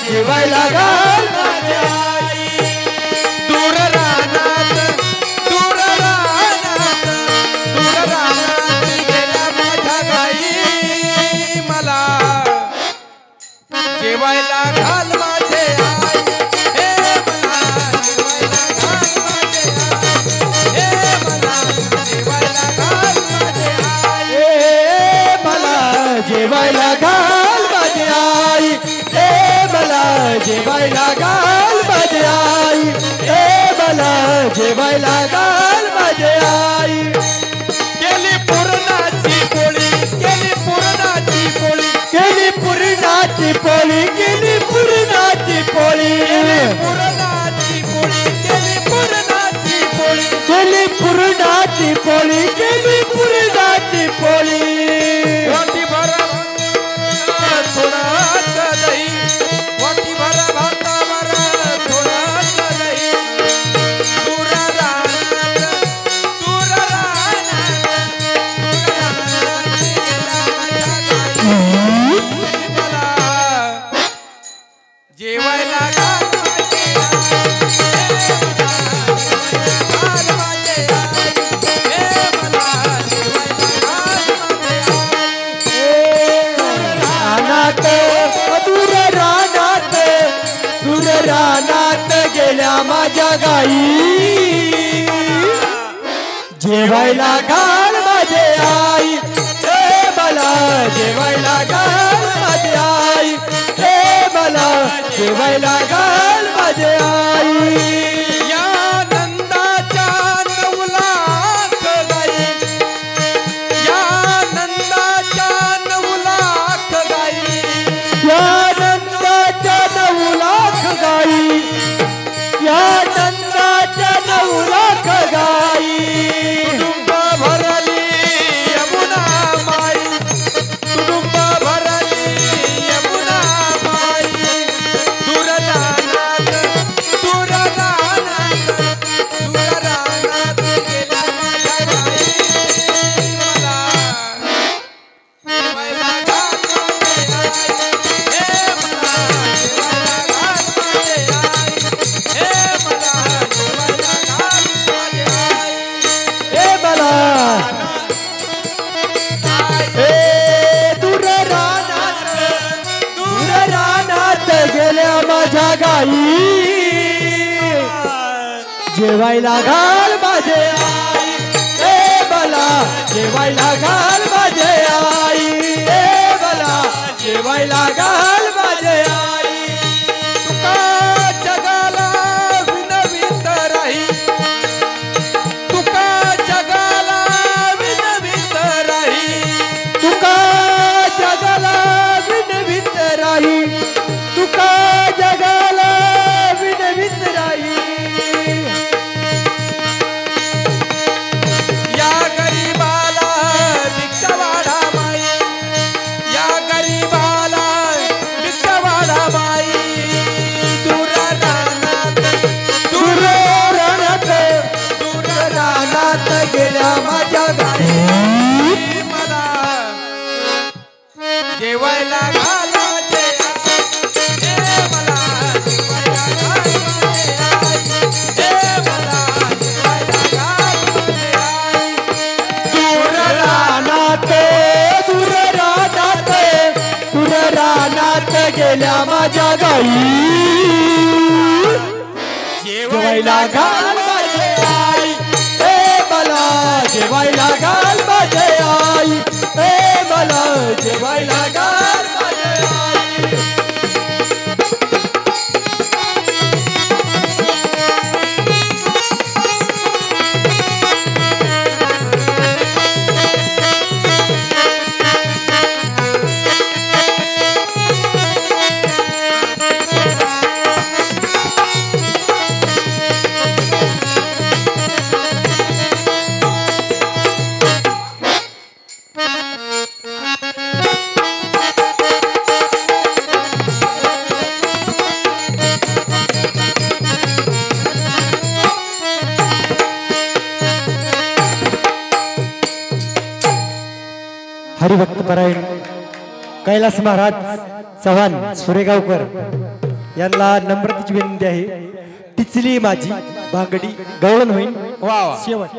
जेवायला घाल माझ्या आई दूर रानात दूर रानात दूर रानात गेल्या माझ्या गाई मला जेवायला घाल माझे आई हे मला जेवायला घाल माझे आई हे मला जेवायला घाल माझे आई ए मला जेवायला घाल माझी आई ए मला जेवायला घाल माझी आई ए मला जेवायला घाल माझी आई केली पुरणाची पोळी केली पुरणाची पोळी केली पुरणाची पोळी केली पुरणाची पोळी पुरणाची पोळी केली पुरणाची पोळी केली पुरणाची पोळी केली पुरणाची पोळी वाटी भर थोडासा दही वाटी भर भातावर थोडासा दही दूर रानात दूर रानात मला जेवायला घाल माझे दूर रानात दूर रानात गेल्या माझ्या गाई जेवायला घाल माझे आई हे मला जेवायला घाल माझे आई हे मला जेवायला घाल माझे आई या नंदाच्या 9 लाख गाई या नंदाच्या 9 लाख गाई या नंदाच्या 9 लाख गाई या नंदाच्या 9 लाख गाई तुडुंब भरली यमुना माई तुडुंब भरली यमुना माई दूर रानात दूर रानात दूर रानात गेल्या माझ्या गाई मला जेवायला घाल माझे आई हे मला जेवायला घाल माझे आई हे मला जेवायला घाल माझे आई हे मला हे दूर रानात गेल्या माझ्या गाई जेवायला घाल माझे आई हे मला जेवायला घाल माझे आई हे मला जेवायला घाल माझे आई तुका जगाला विनवित राही तुका जगाला विनवित राही तुका जगाला विनवित राही तुका जगाला विनवित राही या गरीबाला भिक्षा वाढा माई या गरीबाला भिक्षा वाढा माई दूर रानात दूर रानात दूर रानात गेल्या माझ्या गाई मला जेवायला घाल माझे आई हे मला जेवायला घाल माझे आई हे मला जेवायला घाल माझे आई दूर रानात दूर रानात दूर रानात गेल्या माझ्या गाई जेवायला घाल माझे आई हे मला जेवायला घाल माझे आई हे मला जेवायला घाल माझे आई हरिभक्त परायण कैलास महाराज चव्हाण सुरेगावकर यांना नम्रतेची विनंती आहे टिचली माझी भांगडी गवळण होईल वा वा शेवट